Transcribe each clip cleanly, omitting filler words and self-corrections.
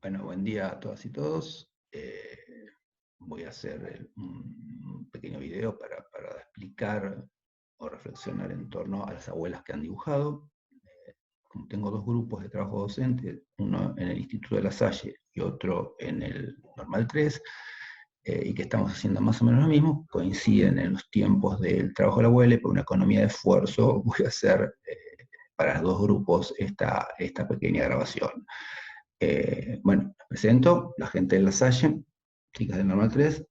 Bueno, buen día a todas y todos. Voy a hacer un pequeño video para explicar o reflexionar en torno a las abuelas que han dibujado. Como tengo dos grupos de trabajo docente, uno en el Instituto de La Salle y otro en el Normal 3, y que estamos haciendo más o menos lo mismo, coinciden en los tiempos del trabajo de la abuela, y por una economía de esfuerzo voy a hacer para los dos grupos esta pequeña grabación. Bueno, les presento, la gente de La Salle, chicas del Normal 3,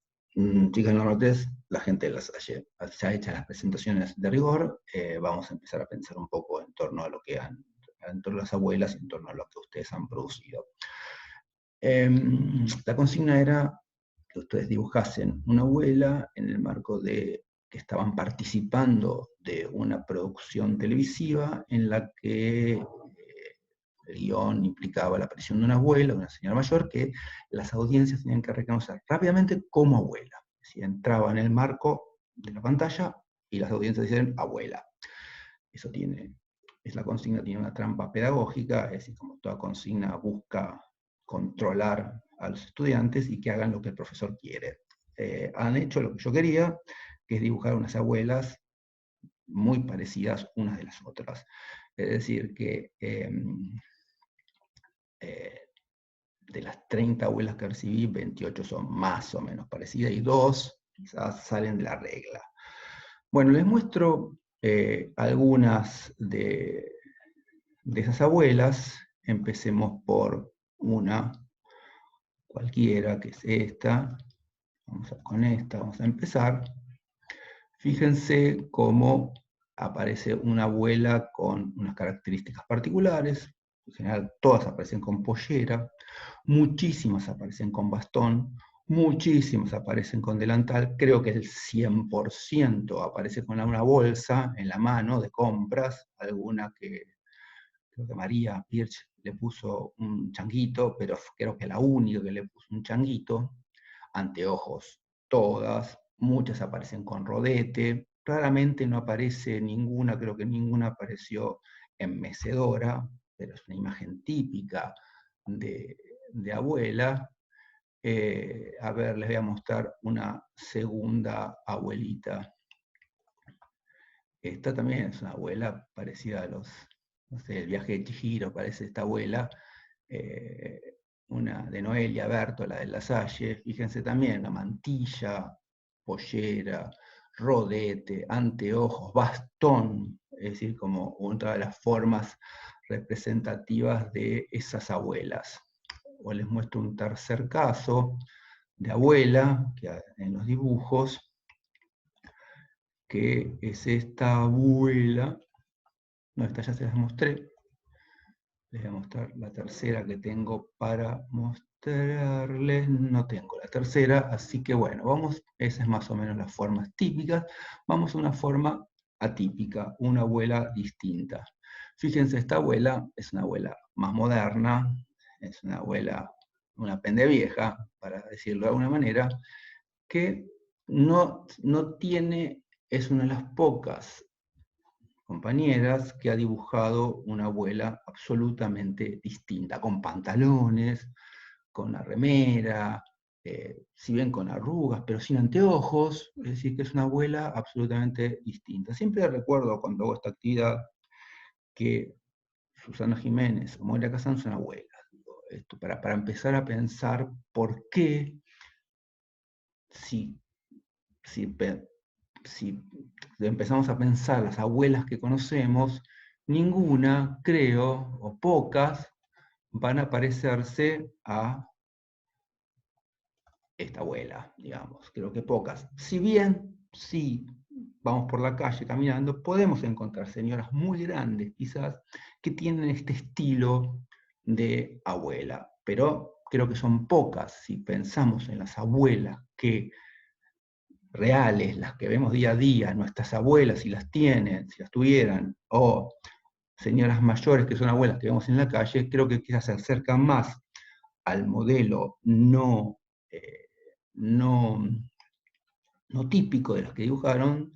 chicas del Normal 3, la gente de La Salle. Ya hechas las presentaciones de rigor, vamos a empezar a pensar un poco en torno a lo que en torno a las abuelas y en torno a lo que ustedes han producido. La consigna era que ustedes dibujasen una abuela en el marco de que estaban participando de una producción televisiva en la que el guión implicaba la aparición de una abuela, de una señora mayor, que las audiencias tenían que reconocer rápidamente como abuela. Si entraba en el marco de la pantalla y las audiencias decían abuela. Eso es la consigna, tiene una trampa pedagógica, es decir, como toda consigna busca controlar a los estudiantes y que hagan lo que el profesor quiere. Han hecho lo que yo quería, que es dibujar unas abuelas muy parecidas unas de las otras. Es decir, que de las 30 abuelas que recibí, 28 son más o menos parecidas y 2 quizás salen de la regla. Bueno, les muestro algunas de esas abuelas. Empecemos por una cualquiera, que es esta. Con esta vamos a empezar. Fíjense cómo aparece una abuela con unas características particulares. En general, todas aparecen con pollera, muchísimas aparecen con bastón, muchísimas aparecen con delantal. Creo que el 100% aparece con una bolsa en la mano de compras, alguna que creo que María Pirch le puso un changuito, pero creo que la única que le puso un changuito. Anteojos, todas, muchas aparecen con rodete, raramente no aparece ninguna, creo que ninguna apareció en mecedora, pero es una imagen típica de abuela. A ver, les voy a mostrar una segunda abuelita. Esta también es una abuela parecida a no sé, el viaje de Chihiro, parece esta abuela. Eh, una de Noelia Berto, la de La Salle. Fíjense también, la mantilla, pollera, rodete, anteojos, bastón, es decir, como una de las formas representativas de esas abuelas. O les muestro un tercer caso de abuela, que en los dibujos, que es esta abuela. No, esta ya se las mostré. Les voy a mostrar la tercera que tengo para mostrarles. No tengo la tercera, así que bueno, vamos, esa es más o menos las formas típicas. Vamos a una forma atípica, una abuela distinta. Fíjense, esta abuela es una abuela más moderna, es una abuela, una pendevieja, para decirlo de alguna manera, que no tiene, es una de las pocas compañeras que ha dibujado una abuela absolutamente distinta, con pantalones, con una remera, si bien con arrugas, pero sin anteojos, es decir, que es una abuela absolutamente distinta. Siempre recuerdo cuando hago esta actividad que Susana Jiménez o Moira Kazan son abuelas. Esto, para empezar a pensar por qué, si, si si empezamos a pensar las abuelas que conocemos, ninguna, creo, o pocas, van a parecerse a esta abuela, digamos. Creo que pocas. Si bien, si vamos por la calle caminando, podemos encontrar señoras muy grandes, quizás, que tienen este estilo de abuela, pero creo que son pocas si pensamos en las abuelas que reales, las que vemos día a día, nuestras abuelas, si las tienen, si las tuvieran, o señoras mayores que son abuelas que vemos en la calle, creo que quizás se acercan más al modelo no, no típico de las que dibujaron,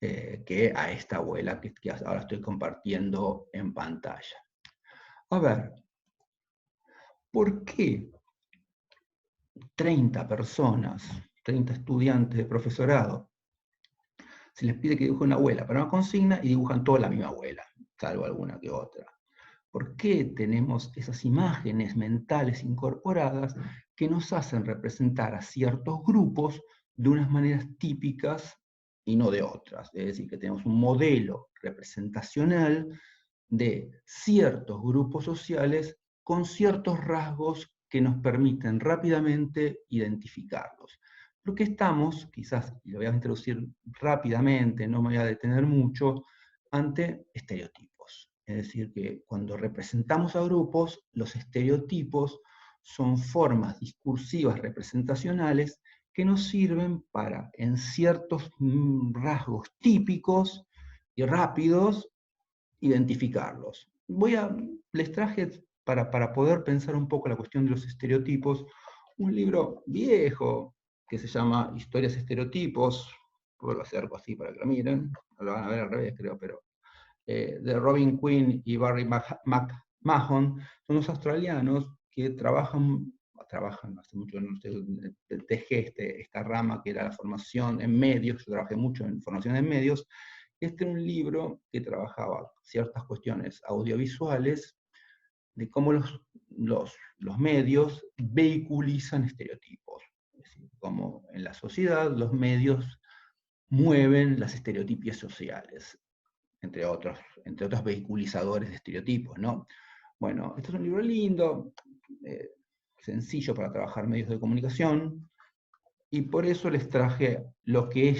que a esta abuela que ahora estoy compartiendo en pantalla. A ver, ¿por qué 30 personas, 30 estudiantes de profesorado, se les pide que dibujen una abuela para una consigna y dibujan toda la misma abuela, salvo alguna que otra? ¿Por qué tenemos esas imágenes mentales incorporadas que nos hacen representar a ciertos grupos de unas maneras típicas y no de otras? Es decir, que tenemos un modelo representacional de ciertos grupos sociales con ciertos rasgos que nos permiten rápidamente identificarlos. Porque estamos, quizás, y lo voy a introducir rápidamente, no me voy a detener mucho, ante estereotipos. Es decir, que cuando representamos a grupos, los estereotipos son formas discursivas representacionales que nos sirven para, en ciertos rasgos típicos y rápidos, identificarlos. Les traje, para poder pensar un poco la cuestión de los estereotipos, un libro viejo que se llama Historias Estereotipos, vuelvo a hacer algo así para que lo miren, lo van a ver al revés creo, pero de Robin Quinn y Barry McMahon, son dos australianos que trabajan hace mucho, no sé, dejé esta rama que era la formación en medios, yo trabajé mucho en formación en medios. Este era un libro que trabajaba ciertas cuestiones audiovisuales de cómo los medios vehiculizan estereotipos, es decir, cómo en la sociedad los medios mueven las estereotipias sociales, entre otros vehiculizadores de estereotipos, ¿no? Bueno, este es un libro lindo, eh, sencillo para trabajar medios de comunicación, y por eso les traje lo que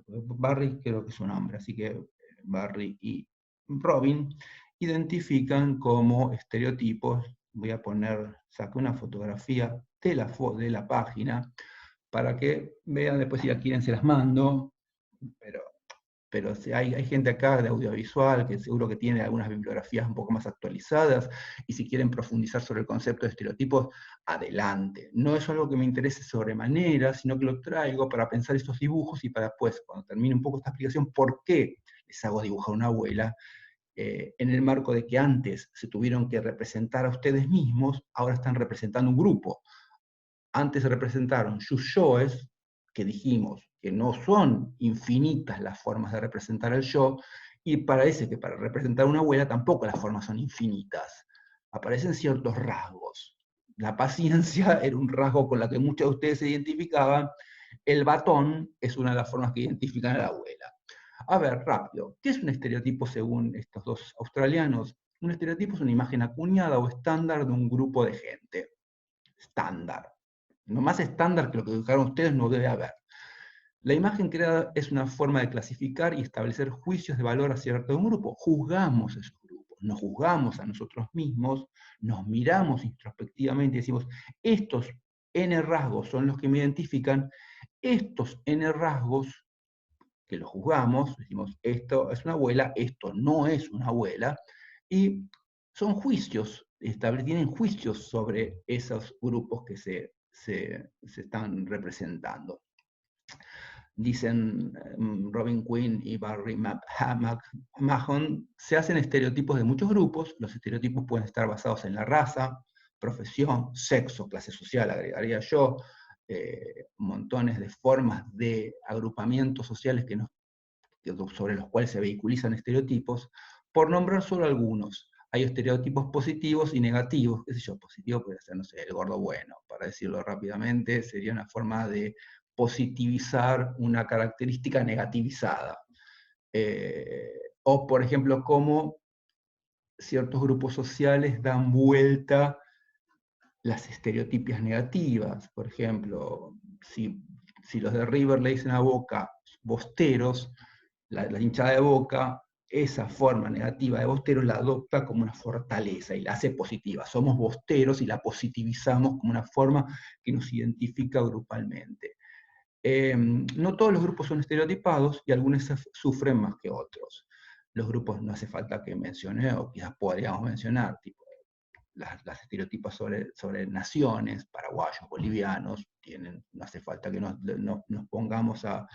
Barry creo que es un hombre, así que Barry y Robin identifican como estereotipos. Voy a saqué una fotografía de la página para que vean, después si la quieren se las mando, pero si hay gente acá de audiovisual que seguro que tiene algunas bibliografías un poco más actualizadas, y si quieren profundizar sobre el concepto de estereotipos, adelante. No es algo que me interese sobremanera, sino que lo traigo para pensar estos dibujos y para después, cuando termine un poco esta explicación, por qué les hago dibujar una abuela, en el marco de que antes se tuvieron que representar a ustedes mismos, ahora están representando un grupo. Antes se representaron sus yoes, que dijimos que no son infinitas las formas de representar el yo, y parece que para representar una abuela tampoco las formas son infinitas. Aparecen ciertos rasgos. La paciencia era un rasgo con la que muchos de ustedes se identificaban. El batón es una de las formas que identifican a la abuela. A ver, rápido, ¿qué es un estereotipo según estos dos australianos? Un estereotipo es una imagen acuñada o estándar de un grupo de gente. Estándar. No más estándar que lo que dibujaron ustedes no debe haber. La imagen creada es una forma de clasificar y establecer juicios de valor acerca de un grupo. Juzgamos esos grupos, nos juzgamos a nosotros mismos, nos miramos introspectivamente y decimos, estos N rasgos son los que me identifican, estos N rasgos que los juzgamos, decimos, esto es una abuela, esto no es una abuela, y son juicios, tienen juicios sobre esos grupos que se están representando. Dicen Robin Quinn y Barry McMahon, se hacen estereotipos de muchos grupos. Los estereotipos pueden estar basados en la raza, profesión, sexo, clase social, agregaría yo, montones de formas de agrupamientos sociales sobre los cuales se vehiculizan estereotipos, por nombrar solo algunos. Hay estereotipos positivos y negativos, qué sé yo, positivo puede ser, no sé, el gordo bueno, para decirlo rápidamente, sería una forma de positivizar una característica negativizada. O, por ejemplo, cómo ciertos grupos sociales dan vuelta las estereotipias negativas. Por ejemplo, si los de River le dicen a Boca bosteros, la hinchada de Boca, esa forma negativa de bosteros la adopta como una fortaleza y la hace positiva. Somos bosteros y la positivizamos como una forma que nos identifica grupalmente. No todos los grupos son estereotipados y algunos sufren más que otros. Los grupos no hace falta que mencione, o quizás podríamos mencionar, tipo las estereotipas sobre naciones, paraguayos, bolivianos, no hace falta que nos pongamos a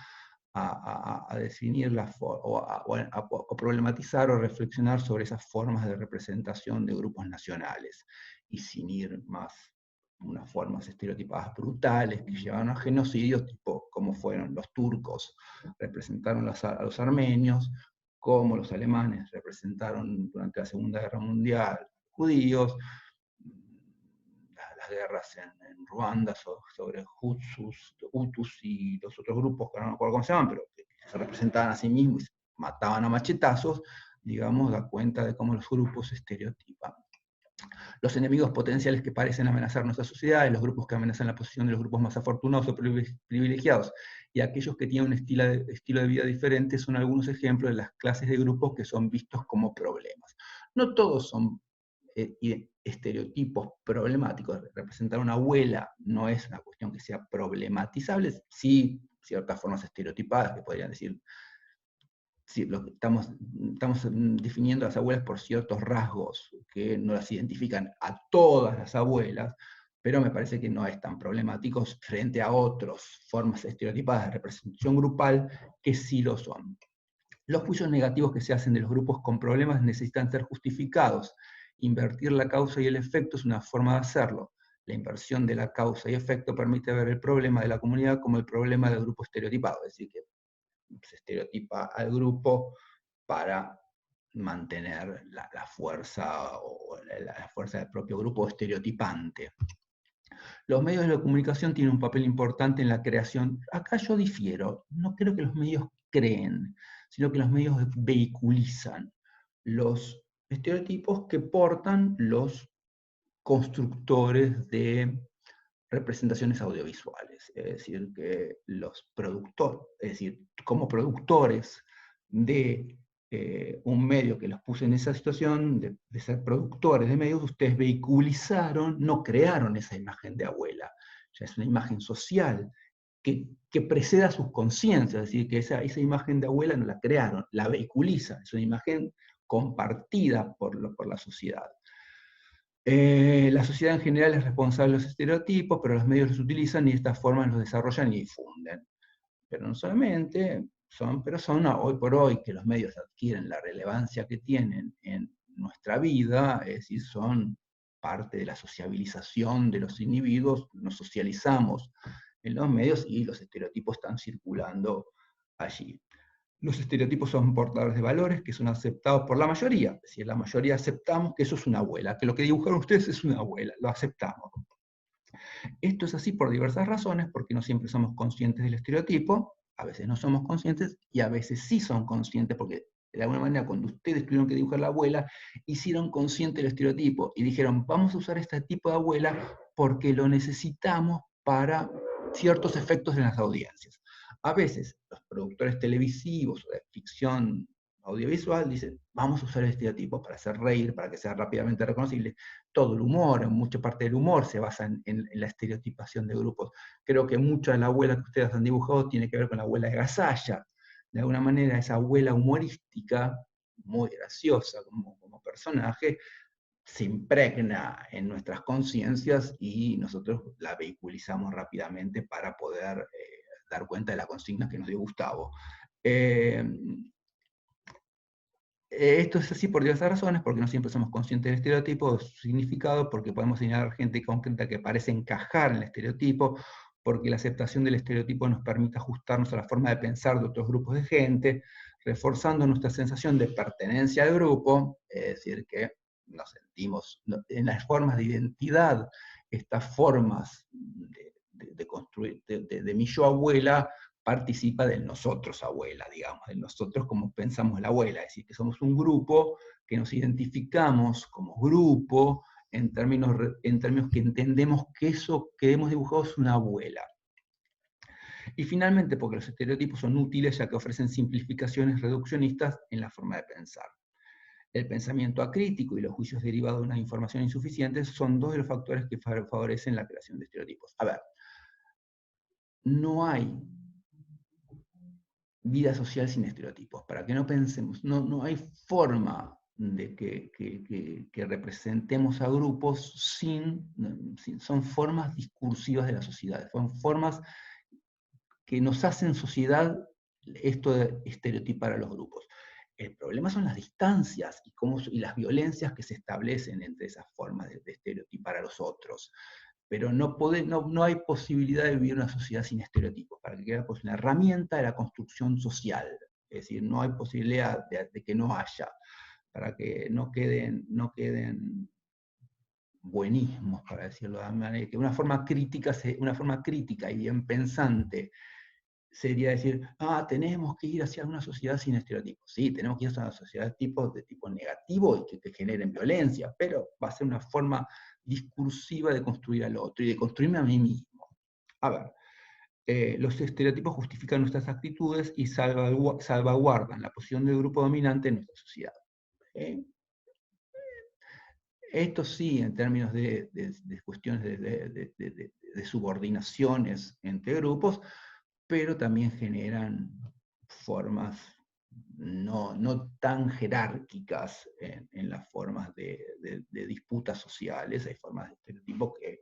definir o problematizar o reflexionar sobre esas formas de representación de grupos nacionales. y sin ir más unas formas estereotipadas brutales que llevaron a genocidios, tipo como fueron los turcos, representaron a los armenios, como los alemanes representaron durante la Segunda Guerra Mundial judíos, las guerras en Ruanda sobre Hutus y los otros grupos, que no me acuerdo cómo se llaman, pero que se representaban a sí mismos y mataban a machetazos, digamos, da cuenta de cómo los grupos se estereotipan. Los enemigos potenciales que parecen amenazar nuestra sociedad, los grupos que amenazan la posición de los grupos más afortunados o privilegiados, y aquellos que tienen un estilo de vida diferente, son algunos ejemplos de las clases de grupos que son vistos como problemas. No todos son estereotipos problemáticos. Representar una abuela no es una cuestión que sea problematizable, sí ciertas formas estereotipadas que podrían decir, sí, estamos definiendo a las abuelas por ciertos rasgos que no las identifican a todas las abuelas, pero me parece que no es tan problemático frente a otras formas estereotipadas de representación grupal que sí lo son. Los juicios negativos que se hacen de los grupos con problemas necesitan ser justificados. Invertir la causa y el efecto es una forma de hacerlo. La inversión de la causa y efecto permite ver el problema de la comunidad como el problema del grupo estereotipado, es decir, que se estereotipa al grupo para mantener la fuerza o la fuerza del propio grupo estereotipante. Los medios de la comunicación tienen un papel importante en la creación. Acá yo difiero, no creo que los medios creen, sino que los medios vehiculizan los estereotipos que portan los constructores de representaciones audiovisuales, es decir, que los productores, es decir, como productores de un medio que los puso en esa situación de ser productores de medios, ustedes vehiculizaron, no crearon esa imagen de abuela, ya es una imagen social que precede a sus conciencias, es decir, que esa imagen de abuela no la crearon, la vehiculizan, es una imagen compartida por la sociedad. La sociedad en general es responsable de los estereotipos, pero los medios los utilizan y de esta forma los desarrollan y difunden. Pero no solamente pero son hoy por hoy que los medios adquieren la relevancia que tienen en nuestra vida, es decir, son parte de la sociabilización de los individuos, nos socializamos en los medios y los estereotipos están circulando allí. Los estereotipos son portadores de valores que son aceptados por la mayoría, es decir, la mayoría aceptamos que eso es una abuela, que lo que dibujaron ustedes es una abuela, lo aceptamos. Esto es así por diversas razones, porque no siempre somos conscientes del estereotipo, a veces no somos conscientes y a veces sí son conscientes, porque de alguna manera cuando ustedes tuvieron que dibujar la abuela, hicieron consciente el estereotipo y dijeron, vamos a usar este tipo de abuela porque lo necesitamos para ciertos efectos en las audiencias. A veces los productores televisivos o de ficción audiovisual dicen, vamos a usar el estereotipo para hacer reír, para que sea rápidamente reconocible. Todo el humor, en mucha parte del humor se basa en la estereotipación de grupos. Creo que mucha de la abuela que ustedes han dibujado tiene que ver con la abuela de Gasalla. De alguna manera esa abuela humorística, muy graciosa como personaje, se impregna en nuestras conciencias y nosotros la vehiculizamos rápidamente para poder dar cuenta de la consigna que nos dio Gustavo. Esto es así por diversas razones, porque no siempre somos conscientes del estereotipo, de su significado, porque podemos señalar gente concreta que parece encajar en el estereotipo, porque la aceptación del estereotipo nos permite ajustarnos a la forma de pensar de otros grupos de gente, reforzando nuestra sensación de pertenencia al grupo, es decir, que nos sentimos en las formas de identidad, estas formas de construir, de mi yo abuela, participa del nosotros abuela, digamos, del nosotros como pensamos la abuela, es decir, que somos un grupo que nos identificamos como grupo en términos que entendemos que eso que hemos dibujado es una abuela. Y finalmente, porque los estereotipos son útiles ya que ofrecen simplificaciones reduccionistas en la forma de pensar. El pensamiento acrítico y los juicios derivados de una información insuficiente son dos de los factores que favorecen la creación de estereotipos. A ver, no hay vida social sin estereotipos, para que no pensemos, no hay forma de que representemos a grupos son formas discursivas de la sociedad, son formas que nos hacen sociedad esto de estereotipar a los grupos. El problema son las distancias y las violencias que se establecen entre esas formas de estereotipar a los otros. Pero no hay posibilidad de vivir una sociedad sin estereotipos. Para que quede una herramienta de la construcción social. Es decir, no hay posibilidad de que no haya, para que no queden buenismos, para decirlo de alguna manera, que una forma crítica y bien pensante sería decir, tenemos que ir hacia una sociedad sin estereotipos. Sí, tenemos que ir hacia una sociedad de tipo negativo y que generen violencia, pero va a ser una forma discursiva de construir al otro y de construirme a mí mismo. A ver, los estereotipos justifican nuestras actitudes y salvaguardan la posición del grupo dominante en nuestra sociedad. Esto sí, en términos de cuestiones de subordinaciones entre grupos, pero también generan formas no tan jerárquicas en las formas de disputas sociales. Hay formas de estereotipos que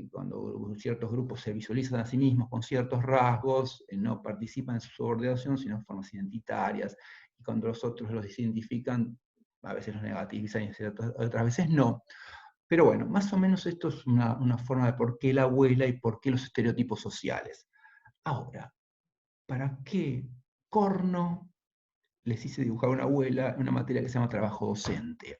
cuando ciertos grupos se visualizan a sí mismos con ciertos rasgos, no participan en su subordinación, sino en formas identitarias, y cuando los otros los identifican, a veces los negativizan y otras veces no. Pero bueno, más o menos esto es una forma de por qué la abuela y por qué los estereotipos sociales. Ahora, ¿para qué corno les hice dibujar a una abuela en una materia que se llama trabajo docente?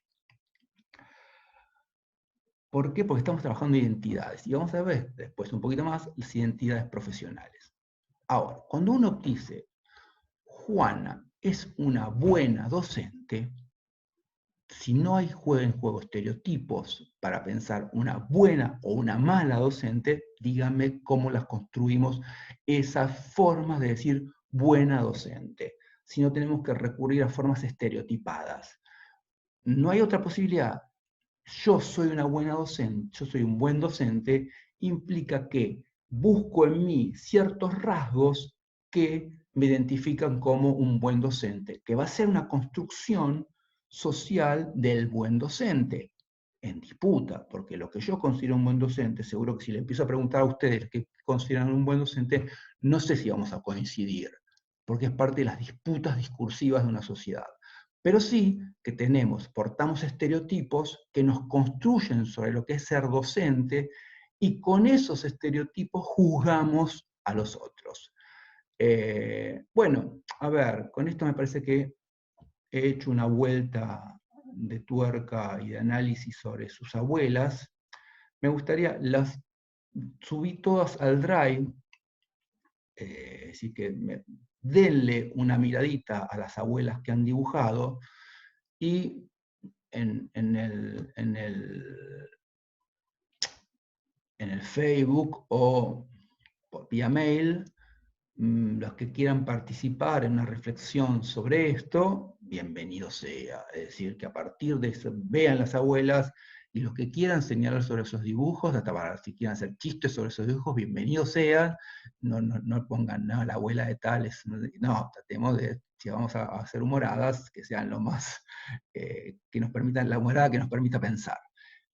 ¿Por qué? Porque estamos trabajando identidades. Y vamos a ver después un poquito más las identidades profesionales. Ahora, cuando uno dice, Juana es una buena docente, si no hay en juego estereotipos para pensar una buena o una mala docente, díganme cómo las construimos esas formas de decir buena docente. Si no tenemos que recurrir a formas estereotipadas. No hay otra posibilidad. Yo soy una buena docente, yo soy un buen docente, implica que busco en mí ciertos rasgos que me identifican como un buen docente, que va a ser una construcción social del buen docente, en disputa, porque lo que yo considero un buen docente, seguro que si le empiezo a preguntar a ustedes qué consideran un buen docente, no sé si vamos a coincidir, porque es parte de las disputas discursivas de una sociedad. Pero sí que portamos estereotipos que nos construyen sobre lo que es ser docente, y con esos estereotipos juzgamos a los otros. Bueno, a ver, con esto me parece que he hecho una vuelta de tuerca y de análisis sobre sus abuelas. Me gustaría, las subí todas al Drive, así que denle una miradita a las abuelas que han dibujado, y en el Facebook o vía mail, los que quieran participar en una reflexión sobre esto, bienvenido sea. Es decir, que a partir de eso vean las abuelas, y los que quieran señalar sobre esos dibujos, hasta para si quieren hacer chistes sobre esos dibujos, bienvenido sean. No pongan, no, la abuela de tales, no, tratemos de, si vamos a hacer humoradas, que sean lo más, que nos permitan, la humorada que nos permita pensar.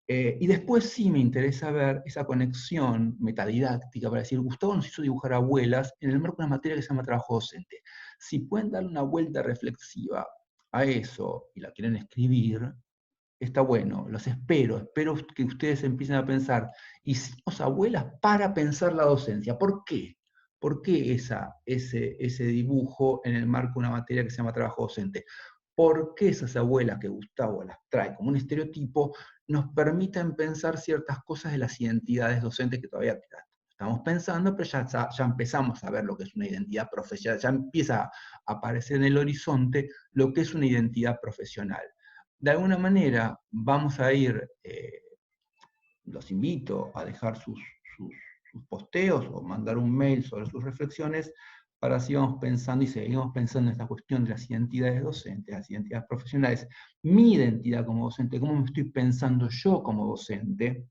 Y después sí me interesa ver esa conexión metadidáctica para decir, Gustavo nos hizo dibujar abuelas en el marco de una materia que se llama trabajo docente. Si pueden darle una vuelta reflexiva a eso y la quieren escribir, está bueno, los espero que ustedes empiecen a pensar, hicimos abuelas para pensar la docencia. ¿Por qué? ¿Por qué ese dibujo en el marco de una materia que se llama trabajo docente? ¿Por qué esas abuelas que Gustavo las trae como un estereotipo nos permiten pensar ciertas cosas de las identidades docentes que todavía estamos pensando, pero ya empezamos a ver lo que es una identidad profesional, ya empieza a aparecer en el horizonte lo que es una identidad profesional? De alguna manera vamos a ir, los invito a dejar sus posteos o mandar un mail sobre sus reflexiones, para así vamos pensando y seguimos pensando en esta cuestión de las identidades docentes, las identidades profesionales, mi identidad como docente, cómo me estoy pensando yo como docente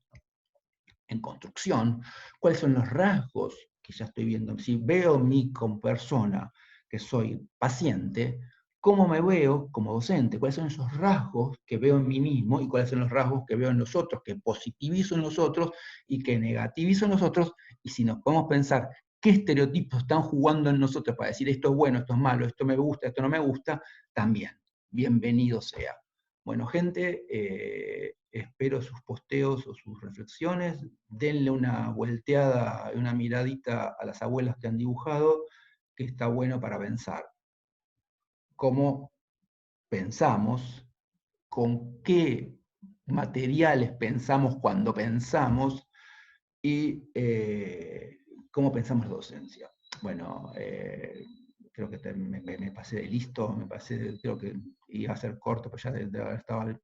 en construcción, cuáles son los rasgos que ya estoy viendo, si veo mí como persona, que soy paciente, cómo me veo como docente, cuáles son esos rasgos que veo en mí mismo y cuáles son los rasgos que veo en los otros, que positivizo en los otros y que negativizo en los otros, y si nos podemos pensar qué estereotipos están jugando en nosotros para decir esto es bueno, esto es malo, esto me gusta, esto no me gusta, también, bienvenido sea. Bueno, gente, espero sus posteos o sus reflexiones, denle una volteada, una miradita a las abuelas que han dibujado, que está bueno para pensar. Cómo pensamos, con qué materiales pensamos cuando pensamos, y cómo pensamos la docencia. Bueno, creo que me pasé de listo, creo que iba a ser corto, pero ya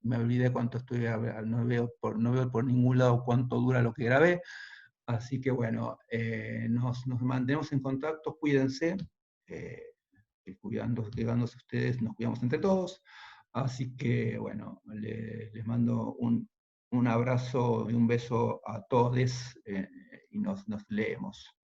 me olvidé cuánto estoy, no veo por ningún lado cuánto dura lo que grabé, así que bueno, nos mantenemos en contacto, cuídense, eh, cuidándose ustedes, nos cuidamos entre todos, así que bueno, les mando un abrazo y un beso a todos, y nos leemos.